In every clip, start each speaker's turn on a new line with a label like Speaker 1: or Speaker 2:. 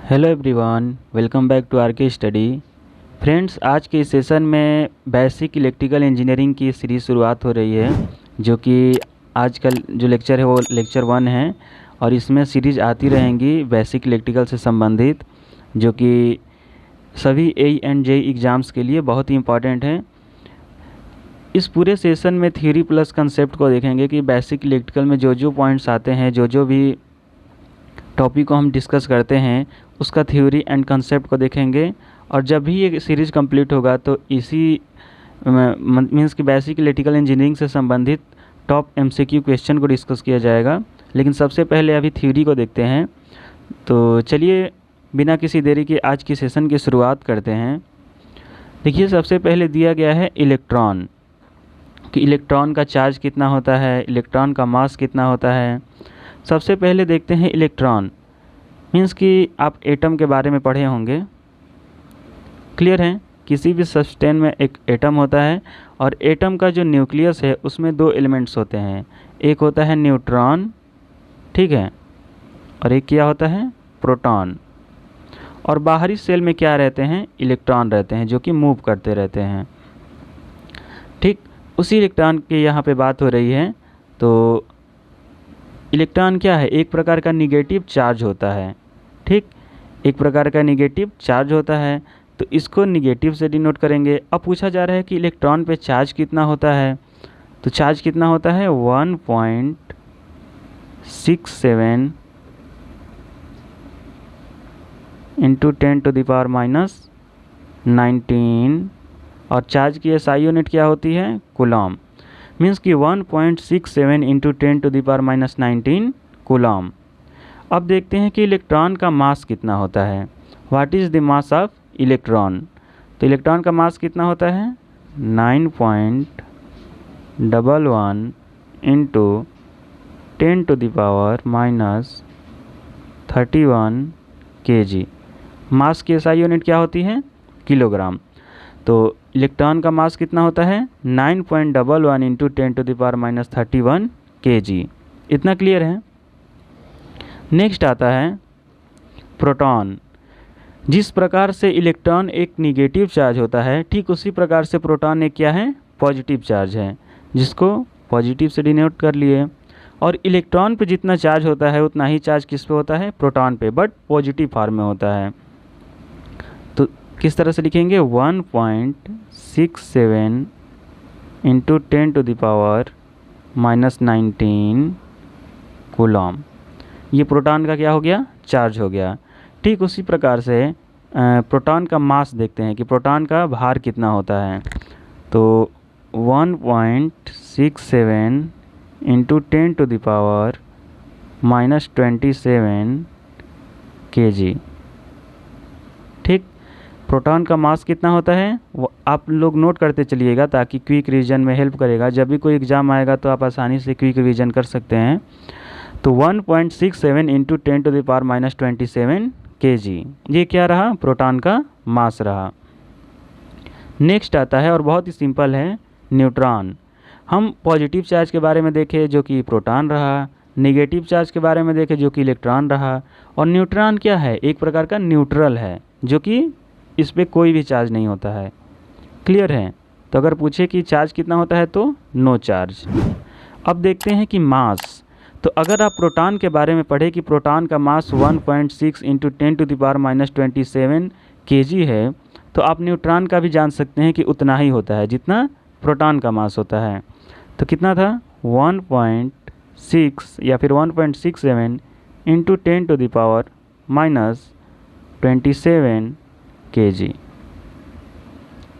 Speaker 1: Hello everyone, welcome back to R K study. Friends, आज के इस सेशन में बेसिक इलेक्ट्रिकल इंजीनियरिंग की सीरीज़ शुरुआत हो रही है, जो कि आज का जो लेक्चर है वो लेक्चर 1 है और इसमें सीरीज़ आती रहेंगी बेसिक इलेक्ट्रिकल से संबंधित, जो कि सभी ए एंड जे एग्ज़ाम्स के लिए बहुत ही इम्पॉर्टेंट है। इस पूरे सेशन में थ्योरी प्लस कंसेप्ट को देखेंगे कि बेसिक इलेक्ट्रिकल में जो जो पॉइंट्स आते हैं, जो जो भी टॉपिक को हम डिस्कस करते हैं, उसका थ्योरी एंड कंसेप्ट को देखेंगे। और जब भी ये सीरीज़ कंप्लीट होगा तो इसी मीन्स कि बेसिक इलेक्ट्रिकल इंजीनियरिंग से संबंधित टॉप एमसीक्यू क्वेश्चन को डिस्कस किया जाएगा। लेकिन सबसे पहले अभी थ्योरी को देखते हैं। तो चलिए बिना किसी देरी के आज की सेशन की शुरुआत करते हैं। देखिए, सबसे पहले दिया गया है इलेक्ट्रॉन, कि इलेक्ट्रॉन का चार्ज कितना होता है, इलेक्ट्रॉन का मास कितना होता है। सबसे पहले देखते हैं इलेक्ट्रॉन, मीन्स कि आप एटम के बारे में पढ़े होंगे, क्लियर है। किसी भी सब्सटेंस में एक एटम होता है और एटम का जो न्यूक्लियस है उसमें दो एलिमेंट्स होते हैं, एक होता है न्यूट्रॉन, ठीक है, और एक क्या होता है, प्रोटॉन। और बाहरी सेल में क्या रहते हैं, इलेक्ट्रॉन रहते हैं, जो कि मूव करते रहते हैं, ठीक। उसी इलेक्ट्रॉन की यहाँ पे बात हो रही है। तो इलेक्ट्रॉन क्या है, एक प्रकार का निगेटिव चार्ज होता है, ठीक, एक प्रकार का निगेटिव चार्ज होता है। तो इसको निगेटिव से डिनोट करेंगे। अब पूछा जा रहा है कि इलेक्ट्रॉन पे चार्ज कितना होता है, तो चार्ज कितना होता है 1.67 इंटू 10⁻⁻⁹ और चार्ज की एसआई यूनिट क्या होती है, कूलम। मीन्स कि 1.67 इंटू 10⁻⁻⁹ कूलम। अब देखते हैं कि इलेक्ट्रॉन का मास कितना होता है। What is the mass of electron. तो इलेक्ट्रॉन का मास कितना होता है 9.11 इंटू 10⁻31 kg। मास की एसआई यूनिट क्या होती है, किलोग्राम। तो इलेक्ट्रॉन का मास कितना होता है 9.11 इंटू 10⁻31 kg। इतना क्लियर है। नेक्स्ट आता है प्रोटॉन। जिस प्रकार से इलेक्ट्रॉन एक निगेटिव चार्ज होता है, ठीक उसी प्रकार से प्रोटॉन एक क्या है, पॉजिटिव चार्ज है, जिसको पॉजिटिव से डिनोट कर लिए। और इलेक्ट्रॉन पे जितना चार्ज होता है उतना ही चार्ज किस पे होता है, प्रोटॉन पे, बट पॉजिटिव फॉर्म में होता है। तो किस तरह से लिखेंगे 1.67 इंटू 10⁻⁻⁹ कूलम। ये प्रोटॉन का क्या हो गया, चार्ज हो गया। ठीक उसी प्रकार से प्रोटॉन का मास देखते हैं कि प्रोटॉन का भार कितना होता है। तो 1.67 इंटू 10⁻⁻27 kg, ठीक। प्रोटॉन का मास कितना होता है वो आप लोग नोट करते चलिएगा, ताकि क्विक रिवीजन में हेल्प करेगा। जब भी कोई एग्ज़ाम आएगा तो आप आसानी से क्विक रिवीजन कर सकते हैं। तो 1.67 इंटू 10⁻⁻27 kg, ये क्या रहा, प्रोटॉन का मास रहा। नेक्स्ट आता है और बहुत ही सिंपल है, न्यूट्रॉन। हम पॉजिटिव चार्ज के बारे में देखें जो कि प्रोटॉन रहा, नेगेटिव चार्ज के बारे में देखें जो कि इलेक्ट्रॉन रहा। और न्यूट्रॉन क्या है, एक प्रकार का न्यूट्रल है, जो कि इस पर कोई भी चार्ज नहीं होता है, क्लियर है। तो अगर पूछे कि चार्ज कितना होता है तो नो चार्ज। अब देखते हैं कि मास। तो अगर आप प्रोटॉन के बारे में पढ़े कि प्रोटॉन का मास 1.6 इंटू 10⁻⁻27 kg है, तो आप न्यूट्रॉन का भी जान सकते हैं कि उतना ही होता है जितना प्रोटॉन का मास होता है। तो कितना था 1.6 या फिर 1.67 इंटू 10⁻⁻27 kg,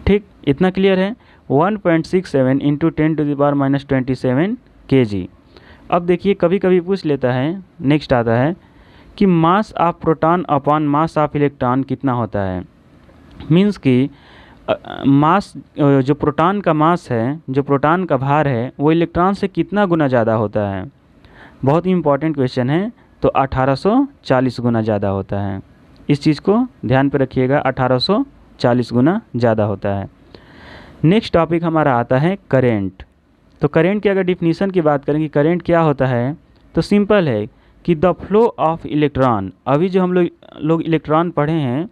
Speaker 1: ठीक। इतना क्लियर है, 1.67 इंटू 10⁻⁻27 kg। अब देखिए कभी कभी पूछ लेता है, नेक्स्ट आता है कि mass of proton upon mass of electron कितना होता है। मीन्स कि मास, जो प्रोटॉन का मास है, जो प्रोटॉन का भार है, वो इलेक्ट्रॉन से कितना गुना ज़्यादा होता है। बहुत ही इंपॉर्टेंट क्वेश्चन है। तो 1840 गुना ज़्यादा होता है। इस चीज़ को ध्यान पे रखिएगा, 1840 गुना ज़्यादा होता है। नेक्स्ट टॉपिक हमारा आता है करेंट। तो करेंट की अगर डिफिनीसन की बात करें कि करेंट क्या होता है, तो सिंपल है कि द फ्लो ऑफ इलेक्ट्रॉन, अभी जो हम लोग इलेक्ट्रॉन पढ़े हैं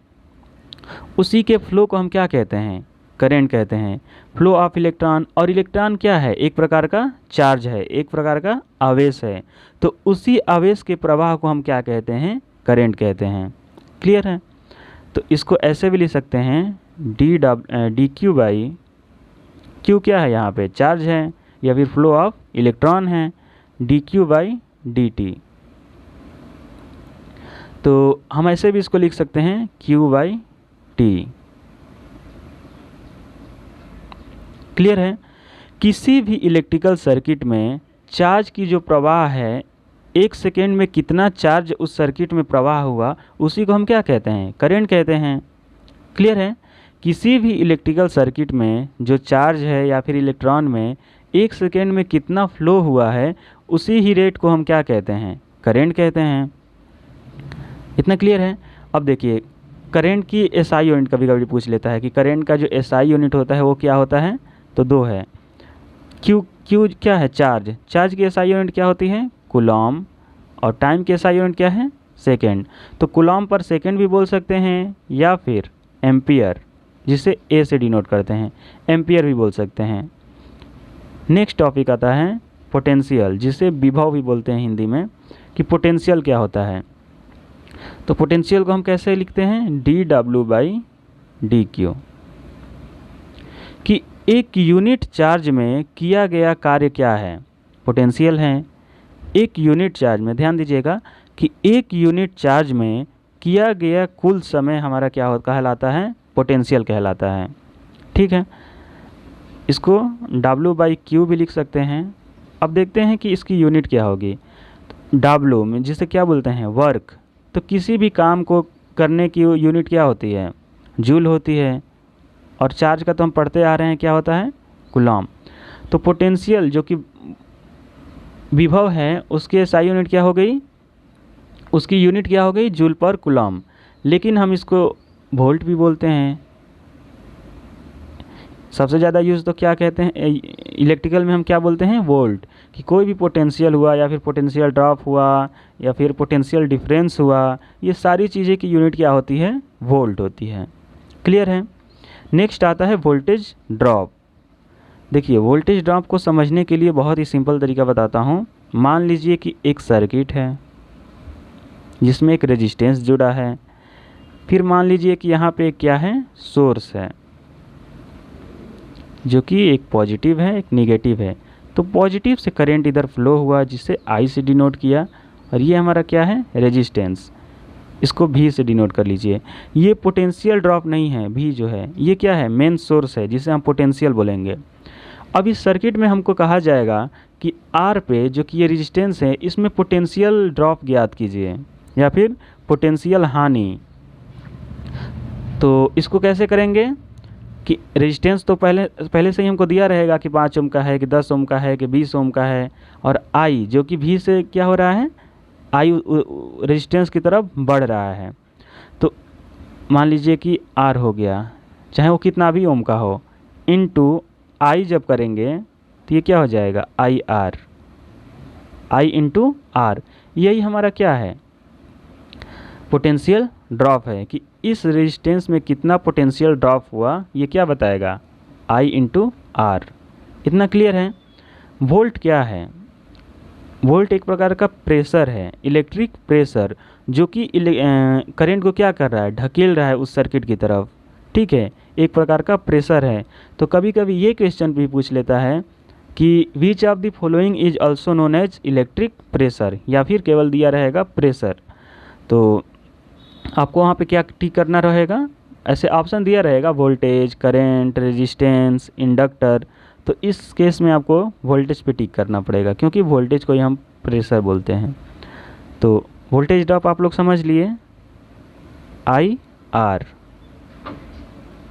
Speaker 1: उसी के फ्लो को हम क्या कहते हैं, करंट कहते हैं। फ्लो ऑफ इलेक्ट्रॉन, और इलेक्ट्रॉन क्या है, एक प्रकार का चार्ज है, एक प्रकार का आवेश है, तो उसी आवेश के प्रवाह को हम क्या कहते हैं, करंट कहते हैं। क्लियर है? तो इसको ऐसे भी लिख सकते हैं डी क्यू बाई, क्यू क्या है यहाँ पे, चार्ज है, या फिर फ्लो ऑफ इलेक्ट्रॉन है, D Q by D T. तो हम ऐसे भी इसको लिख सकते हैं क्यू बाई टी। क्लियर है? किसी भी इलेक्ट्रिकल सर्किट में चार्ज की जो प्रवाह है, एक सेकेंड में कितना चार्ज उस सर्किट में प्रवाह हुआ, उसी को हम क्या कहते हैं, करंट कहते हैं। क्लियर है? किसी भी इलेक्ट्रिकल सर्किट में जो चार्ज है या फिर इलेक्ट्रॉन में एक सेकेंड में कितना फ्लो हुआ है, उसी ही रेट को हम क्या कहते हैं, करंट कहते हैं। इतना क्लियर है? अब देखिए, करंट की एसआई यूनिट कभी कभी पूछ लेता है कि करंट का जो एसआई यूनिट होता है वो क्या होता है, तो दो है। क्यू क्या है, चार्ज, चार्ज की एसआई यूनिट क्या होती है, कूलॉम, और टाइम की एसआई यूनिट क्या है, सेकेंड। तो कूलॉम पर सेकेंड भी बोल सकते हैं, या फिर एम्पियर, जिसे ए से डिनोट करते हैं, एम्पियर भी बोल सकते हैं। नेक्स्ट टॉपिक आता है पोटेंशियल, जिसे विभव भी बोलते हैं हिंदी में, कि पोटेंशियल क्या होता है। तो पोटेंशियल को हम कैसे लिखते हैं, D W by D Q, कि एक यूनिट चार्ज में किया गया कार्य क्या है, पोटेंशियल है। एक यूनिट चार्ज में, ध्यान दीजिएगा कि एक यूनिट चार्ज में किया गया कुल समय हमारा क्या कहलाता है, पोटेंशियल कहलाता है। ठीक है? इसको W बाई क्यू भी लिख सकते हैं। अब देखते हैं कि इसकी यूनिट क्या होगी। W में जिसे क्या बोलते हैं, वर्क, तो किसी भी काम को करने की यूनिट क्या होती है, जूल होती है, और चार्ज का तो हम पढ़ते आ रहे हैं क्या होता है, कूलॉम। तो पोटेंशियल जो कि विभव है, उसकी एसआई यूनिट क्या हो गई, उसकी यूनिट क्या हो गई, जूल पर कूलॉम, लेकिन हम इसको वोल्ट भी बोलते हैं। सबसे ज़्यादा यूज़ तो क्या कहते हैं इलेक्ट्रिकल में, हम क्या बोलते हैं, वोल्ट, कि कोई भी पोटेंशियल हुआ या फिर पोटेंशियल ड्रॉप हुआ या फिर पोटेंशियल डिफरेंस हुआ, ये सारी चीज़ें की यूनिट क्या होती है, वोल्ट होती है। क्लियर है? नेक्स्ट आता है वोल्टेज ड्रॉप। देखिए, वोल्टेज ड्रॉप को समझने के लिए बहुत ही सिंपल तरीका बताता हूँ। मान लीजिए कि एक सर्किट है जिसमें एक रेजिस्टेंस जुड़ा है, फिर मान लीजिए कि यहाँ पे क्या है, सोर्स है, जो कि एक पॉजिटिव है एक निगेटिव है। तो पॉजिटिव से करंट इधर फ्लो हुआ, जिसे I से डिनोट किया, और ये हमारा क्या है, रेजिस्टेंस, इसको V से डिनोट कर लीजिए। ये पोटेंशियल ड्रॉप नहीं है, V जो है ये क्या है, मेन सोर्स है, जिसे हम पोटेंशियल बोलेंगे। अब इस सर्किट में हमको कहा जाएगा कि R पे जो कि ये रेजिस्टेंस है, इसमें पोटेंशियल ड्रॉप ज्ञात कीजिए, या फिर पोटेंशियल हानि। तो इसको कैसे करेंगे कि रेजिस्टेंस तो पहले से ही हमको दिया रहेगा कि 5 ओम का है, कि 10 ओम का है, कि 20 ओम का है, और I जो कि V से क्या हो रहा है, I रेजिस्टेंस की तरफ बढ़ रहा है। तो मान लीजिए कि R हो गया, चाहे वो कितना भी ओम का हो, इनटू I जब करेंगे तो ये क्या हो जाएगा, IR, I इंटू R। यही हमारा क्या है, पोटेंशियल ड्रॉप है, कि इस रेजिस्टेंस में कितना पोटेंशियल ड्रॉप हुआ, ये क्या बताएगा, I इंटू R। इतना क्लियर है? वोल्ट क्या है, वोल्ट एक प्रकार का प्रेशर है, इलेक्ट्रिक प्रेशर, जो कि करंट को क्या कर रहा है, ढकेल रहा है उस सर्किट की तरफ। ठीक है? एक प्रकार का प्रेशर है। तो कभी कभी ये क्वेश्चन भी पूछ लेता है कि which of the following is also known as electric pressure, या फिर केवल दिया रहेगा प्रेशर। तो आपको वहाँ पे क्या टिक करना रहेगा, ऐसे ऑप्शन दिया रहेगा, वोल्टेज, करंट, रेजिस्टेंस, इंडक्टर। तो इस केस में आपको वोल्टेज पे टिक करना पड़ेगा, क्योंकि वोल्टेज को ही हम प्रेशर बोलते हैं। तो वोल्टेज ड्रॉप आप लोग समझ लिए, IR।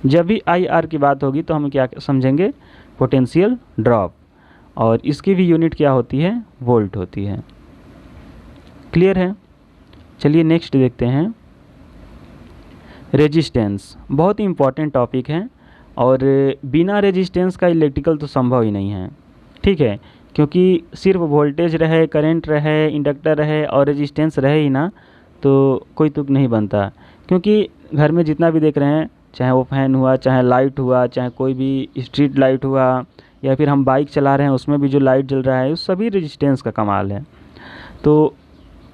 Speaker 1: जब भी IR की बात होगी तो हम क्या समझेंगे, पोटेंशियल ड्रॉप, और इसकी भी यूनिट क्या होती है, वोल्ट होती है। क्लियर है? चलिए नेक्स्ट देखते हैं, रेजिस्टेंस। बहुत ही इम्पॉर्टेंट टॉपिक है, और बिना रेजिस्टेंस का इलेक्ट्रिकल तो संभव ही नहीं है। ठीक है? क्योंकि सिर्फ वोल्टेज रहे, करंट रहे, इंडक्टर रहे और रेजिस्टेंस रहे ही ना तो कोई तुक नहीं बनता। क्योंकि घर में जितना भी देख रहे हैं, चाहे वो फैन हुआ, चाहे लाइट हुआ, चाहे कोई भी स्ट्रीट लाइट हुआ, या फिर हम बाइक चला रहे हैं उसमें भी जो लाइट जल रहा है, उस सभी रेजिस्टेंस का कमाल है। तो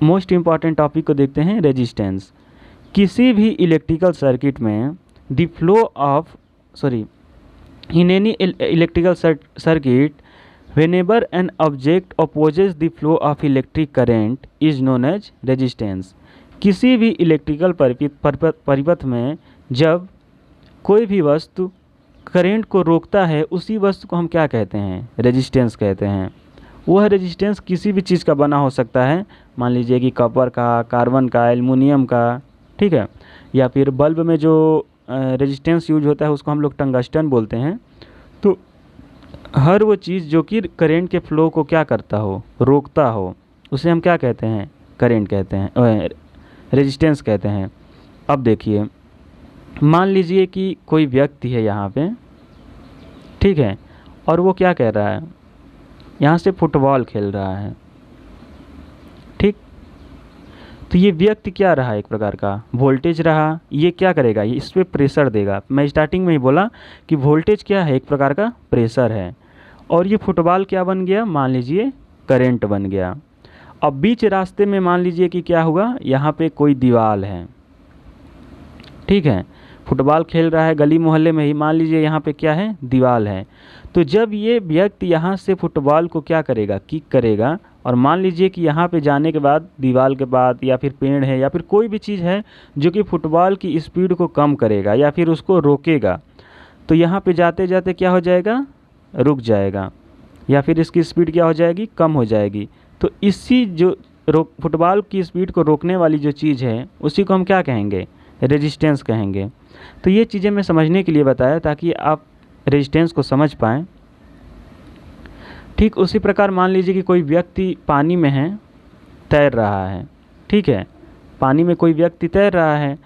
Speaker 1: मोस्ट इम्पॉर्टेंट टॉपिक को देखते हैं, रेजिस्टेंस। किसी भी इलेक्ट्रिकल सर्किट में the flow of in any electrical circuit, whenever an object opposes the flow of electric current is known as resistance। किसी भी इलेक्ट्रिकल परिपथ में जब कोई भी वस्तु करंट को रोकता है, उसी वस्तु को हम क्या कहते हैं? रेजिस्टेंस कहते हैं। वह रेजिस्टेंस किसी भी चीज़ का बना हो सकता है, मान लीजिए कि कॉपर का, कार्बन का, एल्युमिनियम का, ठीक है, या फिर बल्ब में जो रेजिस्टेंस यूज होता है उसको हम लोग टंगस्टन बोलते हैं। तो हर वो चीज़ जो कि करंट के फ्लो को क्या करता हो, रोकता हो, उसे हम क्या कहते हैं? करंट कहते हैं, रेजिस्टेंस कहते हैं। अब देखिए, मान लीजिए कि कोई व्यक्ति है यहाँ पे, ठीक है, और वो क्या कह रहा है, यहाँ से फुटबॉल खेल रहा है, ठीक। तो ये व्यक्ति क्या रहा? एक प्रकार का वोल्टेज रहा। ये क्या करेगा? ये इस पर प्रेशर देगा। मैं स्टार्टिंग में ही बोला कि वोल्टेज क्या है? एक प्रकार का प्रेशर है। और ये फुटबॉल क्या बन गया? मान लीजिए करंट बन गया। अब बीच रास्ते में मान लीजिए कि क्या हुआ, यहाँ पे कोई दीवार है, ठीक है, फुटबॉल खेल रहा है गली मोहल्ले में ही, मान लीजिए यहाँ पे क्या है? दीवार है। तो जब ये व्यक्ति यहाँ से फुटबॉल को क्या करेगा? किक करेगा, और मान लीजिए कि यहाँ पे जाने के बाद दीवार के बाद या फिर पेड़ है या फिर कोई भी चीज़ है जो कि फुटबॉल की स्पीड को कम करेगा या फिर उसको रोकेगा, तो यहाँ पे जाते जाते क्या हो जाएगा? रुक जाएगा, या फिर इसकी स्पीड क्या हो जाएगी? कम हो जाएगी। तो इसी जो फुटबॉल की स्पीड को रोकने वाली जो चीज़ है, उसी को हम क्या कहेंगे? रेजिस्टेंस कहेंगे। तो ये चीज़ें मैं समझने के लिए बताया ताकि आप रेजिस्टेंस को समझ पाएँ। ठीक उसी प्रकार मान लीजिए कि कोई व्यक्ति पानी में है, तैर रहा है, ठीक है, पानी में कोई व्यक्ति तैर रहा है,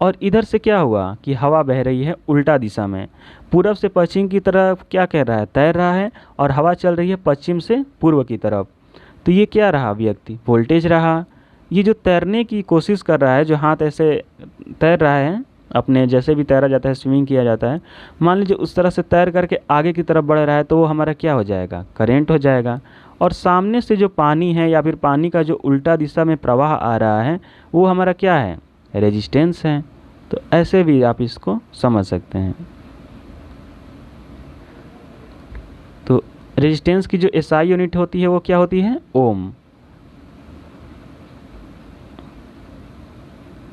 Speaker 1: और इधर से क्या हुआ कि हवा बह रही है उल्टा दिशा में, पूरब से पश्चिम की तरफ क्या कह रहा है? तैर रहा है, और हवा चल रही है पश्चिम से पूर्व की तरफ। तो ये क्या रहा? व्यक्ति वोल्टेज रहा। ये जो तैरने की कोशिश कर रहा है, जो हाथ ऐसे तैर रहा है, अपने जैसे भी तैरा जाता है, स्विमिंग किया जाता है, मान लीजिए उस तरह से तैर करके आगे की तरफ बढ़ रहा है, तो वो हमारा क्या हो जाएगा? करंट हो जाएगा। और सामने से जो पानी है या फिर पानी का जो उल्टा दिशा में प्रवाह आ रहा है, वो हमारा क्या है? रेजिस्टेंस है। तो ऐसे भी आप इसको समझ सकते हैं। तो रेजिस्टेंस की जो एसआई यूनिट होती है वो क्या होती है? ओम।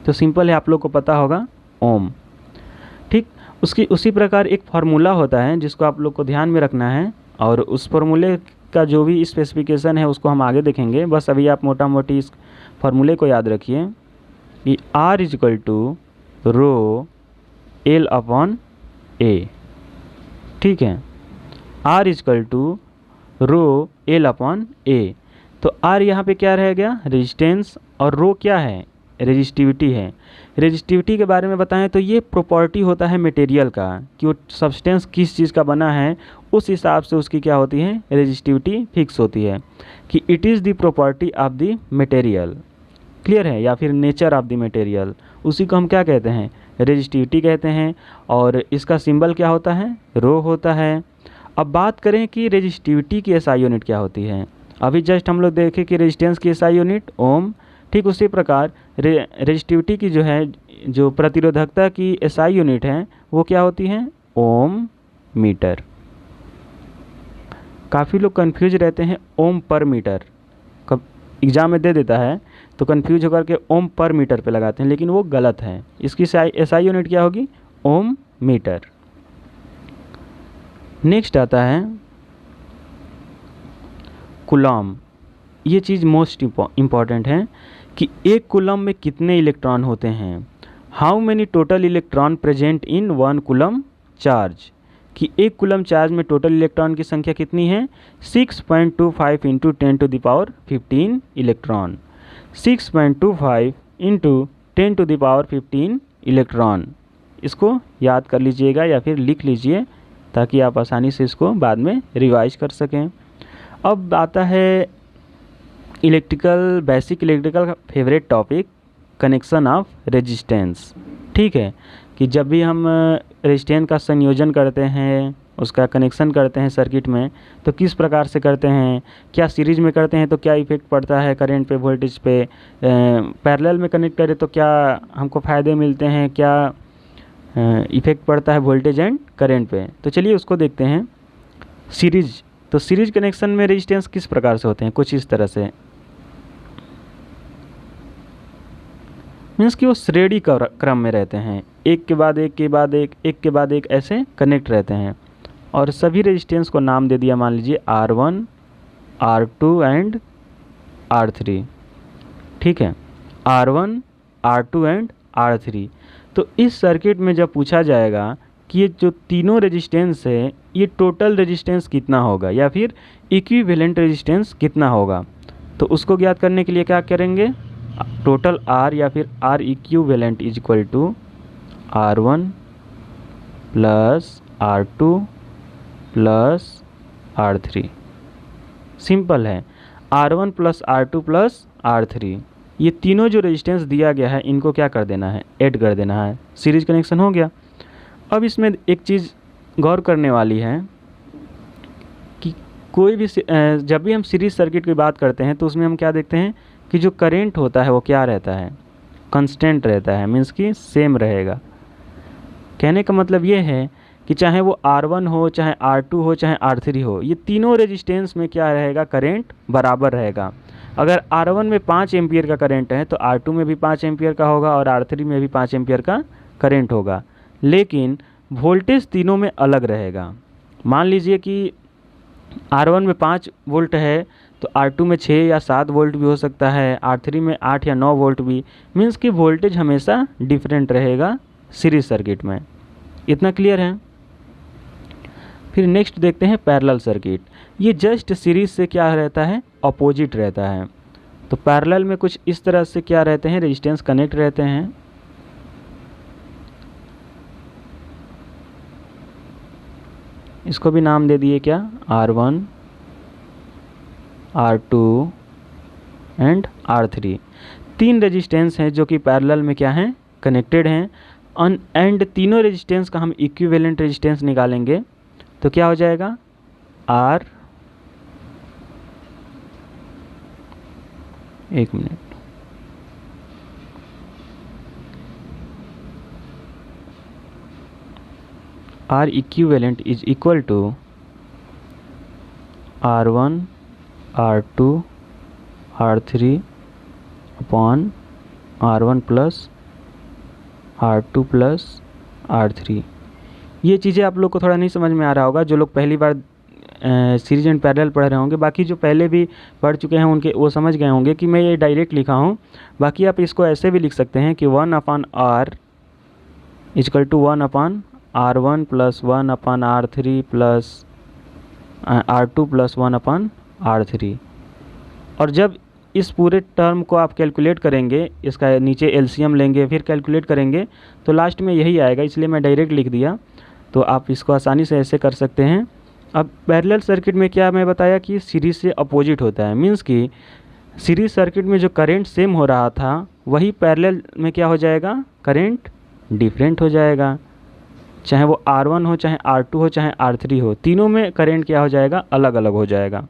Speaker 1: तो सिंपल है, आप लोग को पता होगा, ओम, ठीक। उसी प्रकार एक फार्मूला होता है जिसको आप लोग को ध्यान में रखना है, और उस फार्मूले का जो भी स्पेसिफिकेशन है उसको हम आगे देखेंगे। बस अभी आप मोटा मोटी इस फार्मूले को याद रखिए कि R = rho L upon A, ठीक है, R = rho L upon A। तो R यहाँ पे क्या रह गया? रेजिस्टेंस, और रो क्या है? रेजिस्टिविटी है। रेजिस्टिविटी के बारे में बताएं तो ये प्रॉपर्टी होता है मटेरियल का, कि वो सब्सटेंस किस चीज़ का बना है, उस हिसाब से उसकी क्या होती है? रेजिस्टिविटी फिक्स होती है, कि it is the property of the material, clear है, या फिर नेचर ऑफ द मटेरियल, उसी को हम क्या कहते हैं? रेजिस्टिविटी कहते हैं। और इसका सिंबल क्या होता है? रो होता है। अब बात करें कि रेजिस्टिविटी की एसआई यूनिट क्या होती है। अभी जस्ट हम लोग देखें कि रेजिस्टेंस की एसआई यूनिट ओम, ठीक उसी प्रकार रेजिस्टिविटी की जो है, जो प्रतिरोधकता की एसआई यूनिट है, वो क्या होती है? ओम मीटर। काफ़ी लोग कंफ्यूज रहते हैं ओम पर मीटर, कब एग्ज़ाम में दे देता है तो कंफ्यूज होकर के ओम पर मीटर पे लगाते हैं, लेकिन वो गलत है। इसकी एसआई यूनिट क्या होगी? ओम मीटर। नेक्स्ट आता है कूलम। ये चीज़ मोस्ट इम्पॉर्टेंट है कि एक कूलम में कितने इलेक्ट्रॉन होते हैं। How many total electron present in 1 coulomb charge, कि एक कूलम चार्ज में टोटल इलेक्ट्रॉन की संख्या कितनी है? 6.25 × 10⁻15 इलेक्ट्रॉन। 6.25 × 10⁻15 इलेक्ट्रॉन। इसको याद कर लीजिएगा या फिर लिख लीजिए ताकि आप आसानी से इसको बाद में रिवाइज कर सकें। अब आता है इलेक्ट्रिकल, बेसिक इलेक्ट्रिकल का favourite topic, connection of resistance. ठीक है, कि जब भी हम रेजिस्टेंस का संयोजन करते हैं, उसका कनेक्शन करते हैं सर्किट में, तो किस प्रकार से करते हैं, क्या सीरीज में करते हैं तो क्या इफेक्ट पड़ता है करंट पे, वोल्टेज पे, पैरेलल में कनेक्ट करें तो क्या हमको फ़ायदे मिलते हैं, क्या इफेक्ट पड़ता है वोल्टेज एंड करंट पे। तो चलिए उसको देखते हैं। सीरीज, तो सीरीज कनेक्शन में रेजिस्टेंस किस प्रकार से होते हैं, कुछ इस तरह से, मीन्स कि वो श्रेणी क्रम में रहते हैं, एक के बाद एक के बाद एक, एक के बाद एक, ऐसे कनेक्ट रहते हैं। और सभी रेजिस्टेंस को नाम दे दिया, मान लीजिए R1, R2 एंड R3। ठीक है, R1, R2 एंड R3। तो इस सर्किट में जब पूछा जाएगा कि ये जो तीनों रेजिस्टेंस है ये टोटल रेजिस्टेंस कितना होगा या फिर इक्विवेलेंट रेजिस्टेंस कितना होगा, तो उसको ज्ञात करने के लिए क्या करेंगे, टोटल R या फिर R equivalent is equal to R1 plus R2 plus R3। Simple है, R1 plus R2 plus R3, ये तीनों जो रेजिस्टेंस दिया गया है इनको क्या कर देना है, ऐड कर देना है, सीरीज कनेक्शन हो गया। अब इसमें एक चीज़ गौर करने वाली है कि कोई भी जब भी हम सीरीज सर्किट की बात करते हैं तो उसमें हम क्या देखते हैं कि जो करंट होता है वो क्या रहता है, कांस्टेंट रहता है, मीन्स कि सेम रहेगा। कहने का मतलब ये है कि चाहे वो R1 हो, चाहे R2 हो, चाहे R3 हो, ये तीनों रेजिस्टेंस में क्या रहेगा, करंट बराबर रहेगा। अगर R1 में 5 एम्पियर का करंट है तो R2 में भी 5 एम्पियर का होगा और R3 में भी 5 एम्पियर का करंट होगा, लेकिन वोल्टेज तीनों में अलग रहेगा। मान लीजिए कि R1 में 5 वोल्ट है तो R2 में 6 या 7 वोल्ट भी हो सकता है, R3 में 8 या 9 वोल्ट भी, मीन्स कि वोल्टेज हमेशा डिफरेंट रहेगा सीरीज सर्किट में। इतना क्लियर है। फिर नेक्स्ट देखते हैं पैरेलल सर्किट। ये जस्ट सीरीज से क्या रहता है, अपोजिट रहता है। तो पैरेलल में कुछ इस तरह से क्या रहते हैं, रेजिस्टेंस कनेक्ट रहते हैं। इसको भी नाम दे दिए क्या, R1, R2 and R3। 3 resistance हैं जो कि पैरेलल में क्या हैं, कनेक्टेड हैं। एंड तीनों रेजिस्टेंस का हम इक्विवेलेंट रेजिस्टेंस निकालेंगे तो क्या हो जाएगा, R, एक minute, R equivalent is equal to R1, R2, R3 upon R1 plus R2 plus R3। ये चीज़ें आप लोग को थोड़ा नहीं समझ में आ रहा होगा, जो लोग पहली बार सीरीज एंड पैरेलल पढ़ रहे होंगे। बाकी जो पहले भी पढ़ चुके हैं उनके वो समझ गए होंगे कि मैं ये डायरेक्ट लिखा हूँ। बाकी आप इसको ऐसे भी लिख सकते हैं कि 1/R equal to 1/R1 plus 1/R3 plus R2 plus 1/R3। और जब इस पूरे टर्म को आप कैलकुलेट करेंगे, इसका नीचे एलसीएम लेंगे फिर कैलकुलेट करेंगे तो लास्ट में यही आएगा, इसलिए मैं डायरेक्ट लिख दिया। तो आप इसको आसानी से ऐसे कर सकते हैं। अब पैरेलल सर्किट में क्या मैं बताया कि सीरीज से अपोजिट होता है, मीन्स कि सीरीज सर्किट में जो करंट सेम हो रहा था वही पैरेलल में क्या हो जाएगा, करंट डिफरेंट हो जाएगा। चाहे वो R1 हो, चाहे R2 हो, चाहे R3 हो, तीनों में करंट क्या हो जाएगा, अलग अलग हो जाएगा।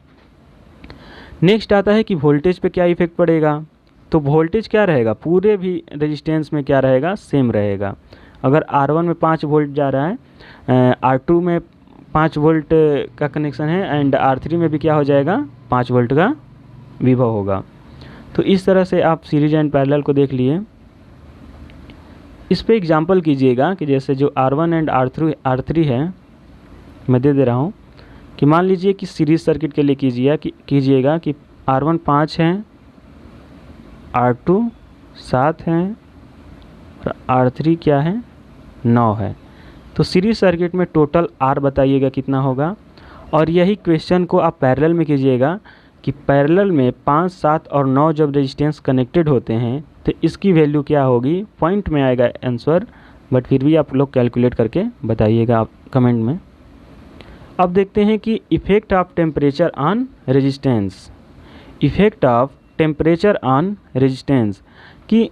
Speaker 1: नेक्स्ट आता है कि वोल्टेज पे क्या इफेक्ट पड़ेगा। तो वोल्टेज क्या रहेगा, पूरे भी रेजिस्टेंस में क्या रहेगा, सेम रहेगा। अगर R1 में 5 वोल्ट जा रहा है, R2 में 5 वोल्ट का कनेक्शन है एंड R3 में भी क्या हो जाएगा, 5 वोल्ट का विभव होगा। तो इस तरह से आप सीरीज एंड पैरेलल को देख लिए। इस पे एग्जांपल कीजिएगा कि जैसे जो R1 एंड R3 है, मैं दे रहा हूँ कि मान लीजिए कि सीरीज सर्किट के लिए कीजिएगा कि R1 5 है, R2 7 है और R3 क्या है, 9 है। तो सीरीज सर्किट में टोटल R बताइएगा कितना होगा। और यही क्वेश्चन को आप पैरेलल में कीजिएगा कि पैरेलल में 5, 7 और 9 जब रेजिस्टेंस कनेक्टेड होते हैं तो इसकी वैल्यू क्या होगी, पॉइंट में आएगा आंसर, बट फिर भी आप लोग कैलकुलेट करके बताइएगा आप कमेंट में। अब देखते हैं कि effect of temperature on resistance. Effect of temperature on resistance, कि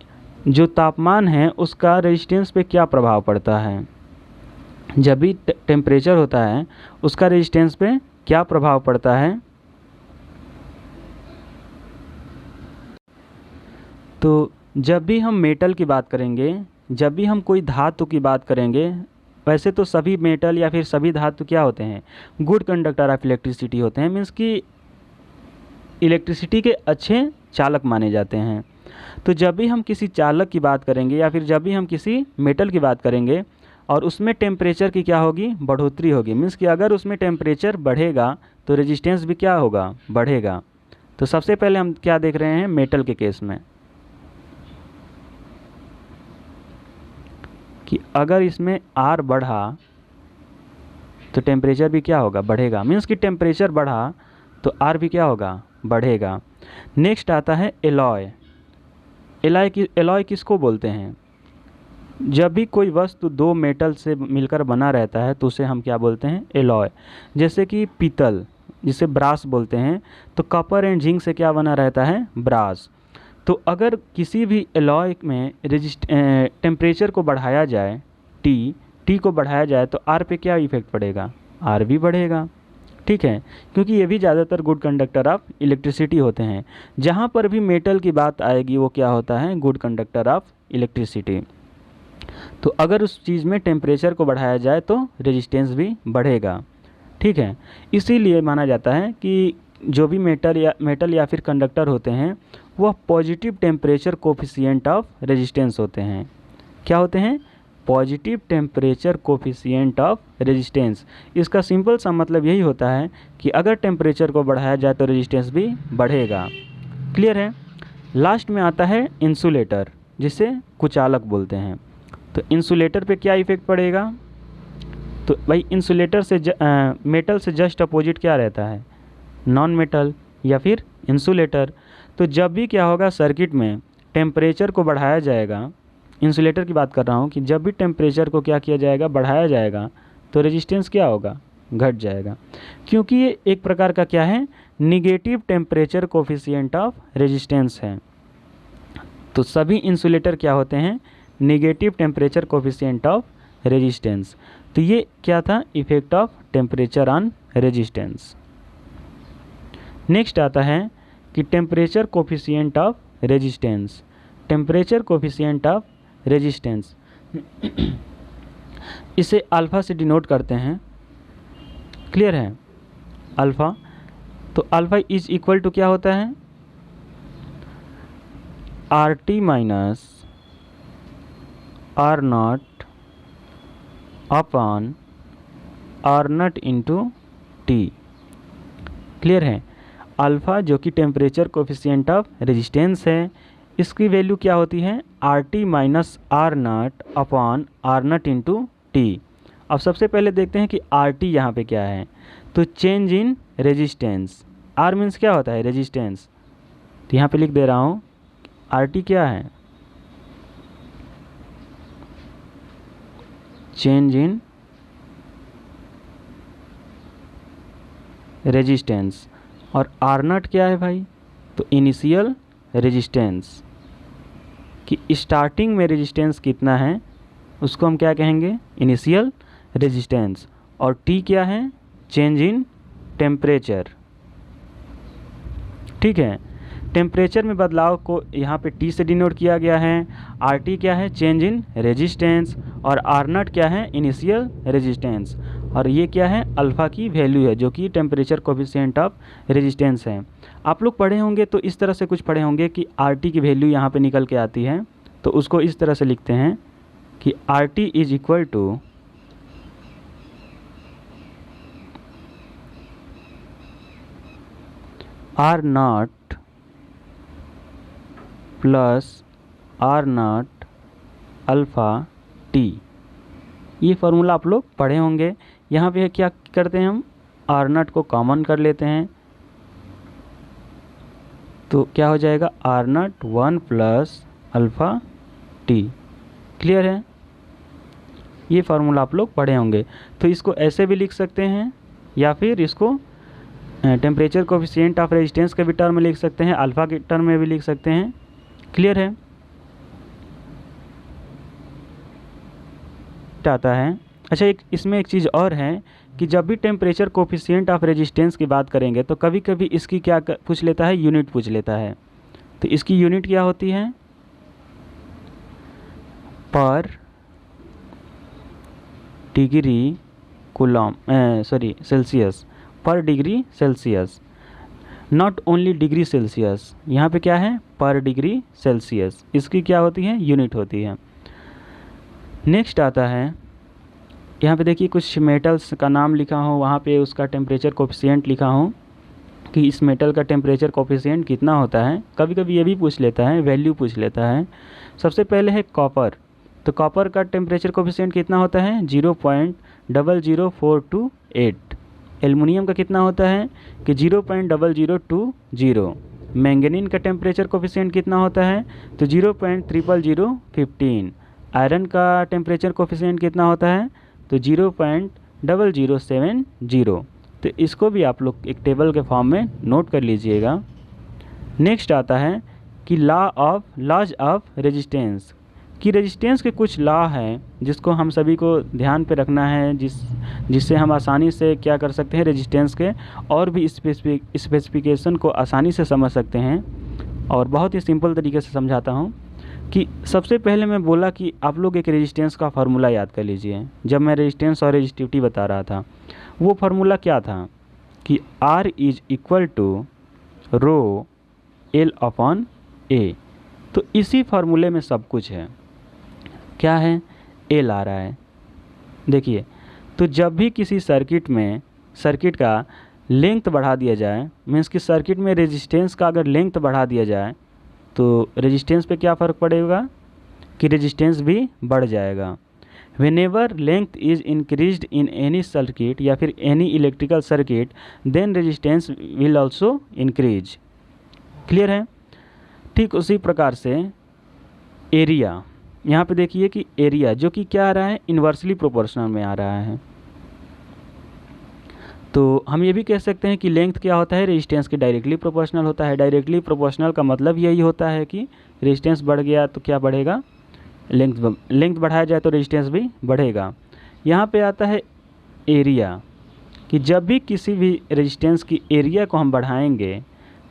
Speaker 1: जो तापमान है उसका रेजिस्टेंस पे क्या प्रभाव पड़ता है। जब भी टेम्परेचर होता है उसका रेजिस्टेंस पे क्या प्रभाव पड़ता है। तो जब भी हम मेटल की बात करेंगे, जब भी हम कोई धातु की बात करेंगे, वैसे तो सभी मेटल या फिर सभी धातु क्या होते हैं, गुड कंडक्टर ऑफ इलेक्ट्रिसिटी होते हैं, मीन्स कि इलेक्ट्रिसिटी के अच्छे चालक माने जाते हैं। तो जब भी हम किसी चालक की बात करेंगे या फिर जब भी हम किसी मेटल की बात करेंगे और उसमें टेम्परेचर की क्या होगी, बढ़ोतरी होगी, मीन्स कि अगर उसमें टेम्परेचर बढ़ेगा तो रेजिस्टेंस भी क्या होगा, बढ़ेगा। तो सबसे पहले हम क्या देख रहे हैं मेटल के केस में, कि अगर इसमें R बढ़ा तो टेम्परेचर भी क्या होगा, बढ़ेगा, मीन्स कि टेम्परेचर बढ़ा तो R भी क्या होगा, बढ़ेगा। नेक्स्ट आता है एलॉय। एलॉय किसको बोलते हैं, जब भी कोई वस्तु दो मेटल से मिलकर बना रहता है तो उसे हम क्या बोलते हैं, एलॉय। जैसे कि पीतल, जिसे ब्रास बोलते हैं, तो कॉपर एंड जिंक से क्या बना रहता है, ब्रास। तो अगर किसी भी एलॉय में टेम्परेचर को बढ़ाया जाए, टी को बढ़ाया जाए तो आर पे क्या इफेक्ट पड़ेगा, आर भी बढ़ेगा। ठीक है, क्योंकि ये भी ज़्यादातर गुड कंडक्टर ऑफ इलेक्ट्रिसिटी होते हैं। जहाँ पर भी मेटल की बात आएगी वो क्या होता है, गुड कंडक्टर ऑफ इलेक्ट्रिसिटी। तो अगर उस चीज़ में टेम्परेचर को बढ़ाया जाए तो रेजिस्टेंस भी बढ़ेगा। ठीक है, इसीलिए माना जाता है कि जो भी मेटल या फिर कंडक्टर होते हैं वह positive temperature coefficient of resistance होते हैं। क्या होते हैं, positive temperature coefficient of resistance. इसका सिंपल सा मतलब यही होता है कि अगर टेम्परेचर को बढ़ाया जाए तो रेजिस्टेंस भी बढ़ेगा। क्लियर है। लास्ट में आता है इंसुलेटर, जिसे कुचालक बोलते हैं। तो इंसुलेटर पे क्या इफेक्ट पड़ेगा, तो भाई इंसुलेटर से मेटल से जस्ट अपोजिट क्या रहता है, नॉन मेटल या फिर इंसुलेटर। तो जब भी क्या होगा सर्किट में टेम्परेचर को बढ़ाया जाएगा, इंसुलेटर की बात कर रहा हूँ, कि जब भी टेम्परेचर को क्या किया जाएगा, बढ़ाया जाएगा, तो रेजिस्टेंस क्या होगा, घट जाएगा, क्योंकि ये एक प्रकार का क्या है, negative temperature coefficient of resistance है। तो सभी इंसुलेटर क्या होते हैं, negative temperature coefficient of resistance. तो ये क्या था, effect of temperature on resistance. Next आता है कि temperature coefficient of resistance. Temperature coefficient of resistance इसे अल्फ़ा से डिनोट करते हैं। क्लियर है, अल्फ़ा। तो अल्फ़ा इज इक्वल टू क्या होता है, R T minus R naught upon R naught into T. Clear है। अल्फ़ा जो कि टेम्परेचर कोफिशिएंट ऑफ रेजिस्टेंस है, इसकी वैल्यू क्या होती है, R T minus R naught upon R naught into T. अब सबसे पहले देखते हैं कि आर टी यहाँ पर क्या है, तो change in resistance. R means क्या होता है, रेजिस्टेंस। तो यहाँ पे लिख दे रहा हूँ, आर टी क्या है, चेंज इन रेजिस्टेंस। और आर नॉट क्या है भाई, तो इनिशियल रेजिस्टेंस, कि स्टार्टिंग में रेजिस्टेंस कितना है उसको हम क्या कहेंगे, इनिशियल रेजिस्टेंस। और टी क्या है, चेंज इन टेम्परेचर। ठीक है, टेम्परेचर में बदलाव को यहाँ पे टी से डिनोट किया गया है। आर टी क्या है, चेंज इन रेजिस्टेंस, और आर नॉट क्या है, इनिशियल रेजिस्टेंस। और ये क्या है, अल्फ़ा की वैल्यू है, जो कि टेम्परेचर कोफिशिएंट ऑफ रेजिस्टेंस है। आप लोग पढ़े होंगे तो इस तरह से कुछ पढ़े होंगे कि आर टी की वैल्यू यहाँ पे निकल के आती है, तो उसको इस तरह से लिखते हैं कि R T is equal to R naught plus R naught alpha T. ये फार्मूला आप लोग पढ़े होंगे। यहाँ पे क्या करते हैं, हम आर नॉट को कॉमन कर लेते हैं, तो क्या हो जाएगा, R naught 1 plus alpha T. Clear है, ये फार्मूला आप लोग पढ़े होंगे। तो इसको ऐसे भी लिख सकते हैं या फिर इसको टेम्परेचर कोफिशिएंट ऑफ रेजिस्टेंस के भी टर्म में लिख सकते हैं, अल्फ़ा के टर्म में भी लिख सकते हैं। क्लियर है? आता है। अच्छा, इसमें एक चीज़ और है कि जब भी टेम्परेचर कोफिशिएंट ऑफ रेजिस्टेंस की बात करेंगे तो कभी कभी इसकी क्या पूछ लेता है, यूनिट पूछ लेता है। तो इसकी यूनिट क्या होती है? पर डिग्री कूलम, सेल्सियस, पर degree Celsius, not only degree Celsius. यहाँ पे क्या है? पर डिग्री सेल्सियस। इसकी क्या होती है? यूनिट होती है। नेक्स्ट आता है, यहाँ पे देखिए कुछ मेटल्स का नाम लिखा हो, वहाँ पे उसका टेम्परेचर कोफिशिएंट लिखा हो कि इस मेटल का टेम्परेचर कोफिशिएंट कितना होता है। कभी कभी ये भी पूछ लेता है, वैल्यू पूछ लेता है। सबसे पहले है कॉपर। तो कॉपर का टेम्परेचर कोफिशिएंट कितना होता है? 0.00428। एल्युमिनियम का कितना होता है कि 0.0020। मैंगनीज का टेम्परेचर कोफिशिएंट कितना होता है? तो 0.00015। आयरन का टेम्परेचर कोफिशिएंट कितना होता है? तो 0.0070। तो इसको भी आप लोग एक टेबल के फॉर्म में नोट कर लीजिएगा। नेक्स्ट आता है कि लॉज ऑफ रेजिस्टेंस, कि रेजिस्टेंस के कुछ लॉ हैं जिसको हम सभी को ध्यान पे रखना है, जिससे हम आसानी से क्या कर सकते हैं, रेजिस्टेंस के और भी स्पेसिफिकेशन को आसानी से समझ सकते हैं। और बहुत ही सिंपल तरीके से समझाता हूँ कि सबसे पहले मैं बोला कि आप लोग एक रेजिस्टेंस का फार्मूला याद कर लीजिए। जब मैं रेजिस्टेंस और रेजिस्टिविटी बता रहा था, वो फार्मूला क्या था कि R is equal to rho L upon A। तो इसी फार्मूले में सब कुछ है। क्या है? L आ रहा है। देखिए, तो जब भी किसी सर्किट का लेंथ बढ़ा दिया जाए, मीन्स कि सर्किट में रेजिस्टेंस का अगर लेंथ बढ़ा दिया जाए तो रेजिस्टेंस पे क्या फ़र्क पड़ेगा कि रेजिस्टेंस भी बढ़ जाएगा। Whenever length is increased in any circuit या फिर any electrical circuit, then resistance will also increase। Clear है? ठीक उसी प्रकार से एरिया, यहाँ पे देखिए कि एरिया जो कि क्या आ रहा है, इन्वर्सली प्रोपोर्शनल में आ रहा है। तो हम ये भी कह सकते हैं कि लेंथ क्या होता है, रेजिस्टेंस के डायरेक्टली प्रोपोर्शनल होता है। डायरेक्टली प्रोपोर्शनल का मतलब यही होता है कि रेजिस्टेंस बढ़ गया तो क्या बढ़ेगा, लेंथ बढ़ाया जाए तो रेजिस्टेंस भी बढ़ेगा। यहाँ पे आता है एरिया, कि जब भी किसी भी रेजिस्टेंस की एरिया को हम बढ़ाएंगे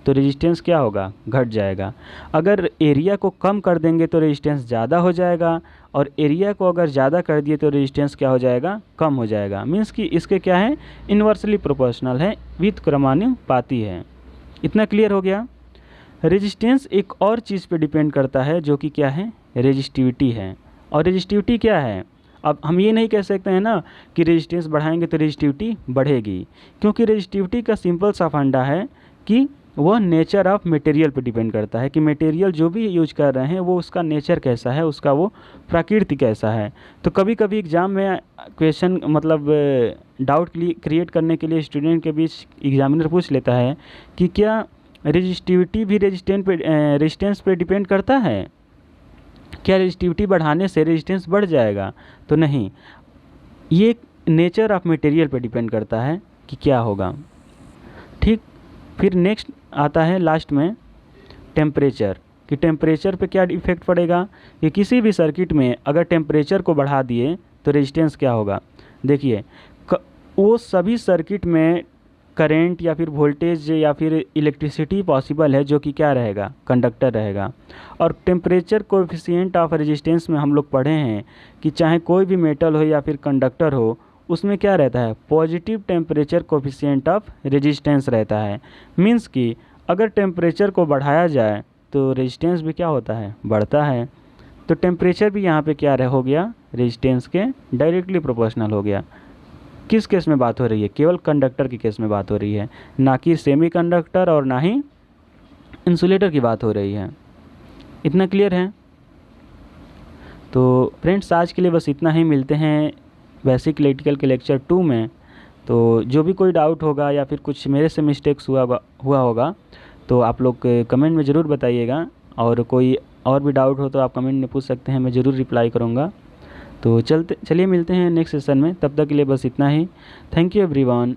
Speaker 1: तो रेजिस्टेंस क्या होगा, घट जाएगा। अगर एरिया को कम कर देंगे तो रेजिस्टेंस ज़्यादा हो जाएगा, और एरिया को अगर ज़्यादा कर दिए तो रेजिस्टेंस क्या हो जाएगा, कम हो जाएगा। मीन्स कि इसके क्या है, इन्वर्सली प्रोपोर्शनल है, विथ क्रमानुपाती है। इतना क्लियर हो गया। रेजिस्टेंस एक और चीज़ पे डिपेंड करता है जो कि क्या है, रेजिस्टिविटी है। और रेजिस्टिविटी क्या है, अब हम ये नहीं कह सकते हैं ना कि रेजिस्टेंस बढ़ाएंगे तो रेजिस्टिविटी बढ़ेगी, क्योंकि रेजिस्टिविटी का सिंपल सा फंडा है कि वह नेचर ऑफ मटेरियल पे डिपेंड करता है कि मटेरियल जो भी यूज कर रहे हैं वो उसका नेचर कैसा है, उसका वो प्रकृति कैसा है। तो कभी कभी एग्ज़ाम में क्वेश्चन मतलब डाउट क्रिएट करने के लिए स्टूडेंट के बीच एग्जामिनर पूछ लेता है कि क्या रेजिस्टिविटी भी रेजिस्टेंस पे डिपेंड करता है, क्या रेजिस्टिविटी बढ़ाने से रेजिस्टेंस बढ़ जाएगा? तो नहीं, ये नेचर ऑफ मटेरियल पे डिपेंड करता है कि क्या होगा। ठीक, फिर नेक्स्ट आता है लास्ट में टेम्परेचर, कि टेम्परेचर पे क्या इफेक्ट पड़ेगा, कि किसी भी सर्किट में अगर टेम्परेचर को बढ़ा दिए तो रेजिस्टेंस क्या होगा। देखिए, वो सभी सर्किट में करंट या फिर वोल्टेज या फिर इलेक्ट्रिसिटी पॉसिबल है जो कि क्या रहेगा, कंडक्टर रहेगा। और टेम्परेचर कोएफिशिएंट ऑफ रेजिस्टेंस में हम लोग पढ़े हैं कि चाहे कोई भी मेटल हो या फिर कंडक्टर हो, उसमें क्या रहता है, positive temperature coefficient of resistance रहता है। मीन्स कि अगर टेम्परेचर को बढ़ाया जाए तो रेजिस्टेंस भी क्या होता है, बढ़ता है। तो टेम्परेचर भी यहाँ पे क्या हो गया, रेजिस्टेंस के डायरेक्टली प्रोपोर्शनल हो गया। किस केस में बात हो रही है, केवल कंडक्टर के केस में बात हो रही है, ना कि सेमीकंडक्टर और ना ही इंसुलेटर की बात हो रही है। इतना क्लियर है? तो फ्रेंड्स, आज के लिए बस इतना ही। मिलते हैं बेसिक इलेक्ट्रिकल के लेक्चर 2 में। तो जो भी कोई डाउट होगा या फिर कुछ मेरे से मिस्टेक्स हुआ होगा तो आप लोग कमेंट में ज़रूर बताइएगा, और कोई और भी डाउट हो तो आप कमेंट में पूछ सकते हैं, मैं ज़रूर रिप्लाई करूँगा। तो चलिए मिलते हैं नेक्स्ट सेशन में, तब तक के लिए बस इतना ही। Thank you everyone.